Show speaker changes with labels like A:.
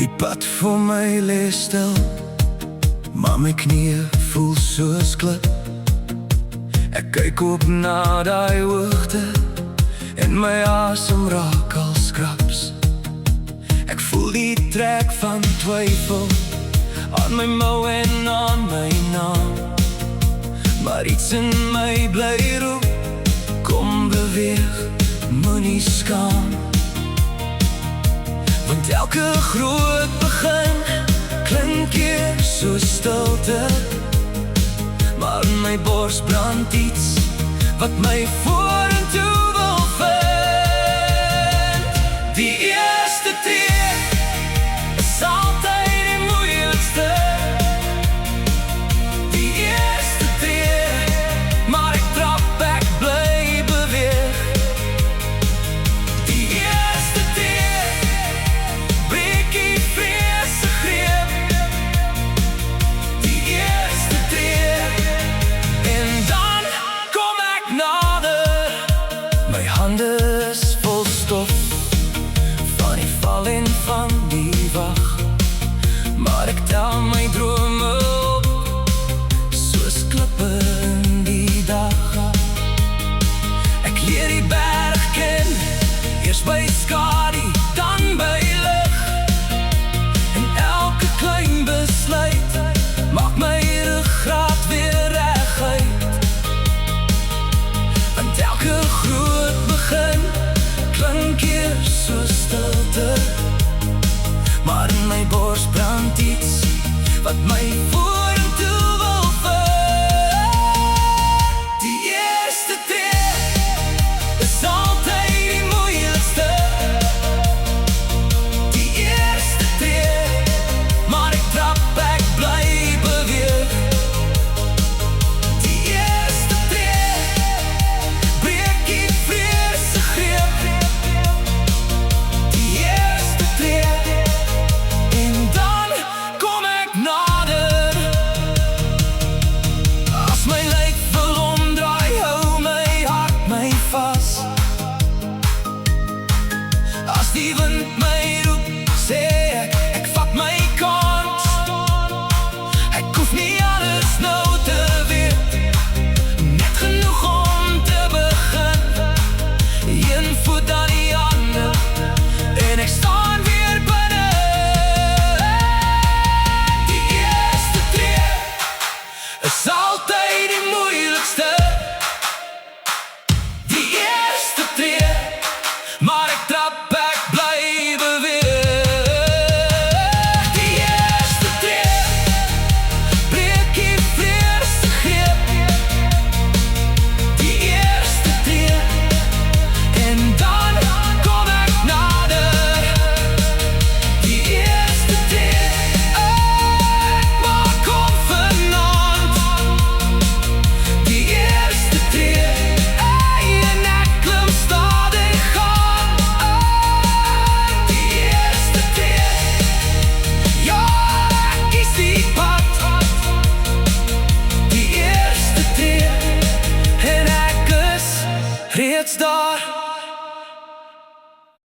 A: Die pad voor my lê stil, maar my knieë voel soos klip. Ek kyk op na daai hoogte en my asem raak al skraps. Ek voel die trek van twyfel aan my mou en aan my naam, maar iets in my bly roep, kom beweeg, moenie skaam. Want elke groot begin klink hier so stilte, maar in my bors brand iets wat my vorentoe wil vind. Die eerste tree is altyd die moeilikste, die eerste tree, maar ek trap, ek bly beweeg. Die eerste tree breek die vrees se greep, die eerste tree, en dan kom ek nader. My hande is vol stof van die val en van die wag, maar ek tel my drome op soos klippe in die dag. Ek leer die berg ken, eers by skadu, dan by lig, en elke klein besluit maak my ruggraat weer reguit. Want elke groot begin klink hier so stilte, maar in my bors brand iets wat my voel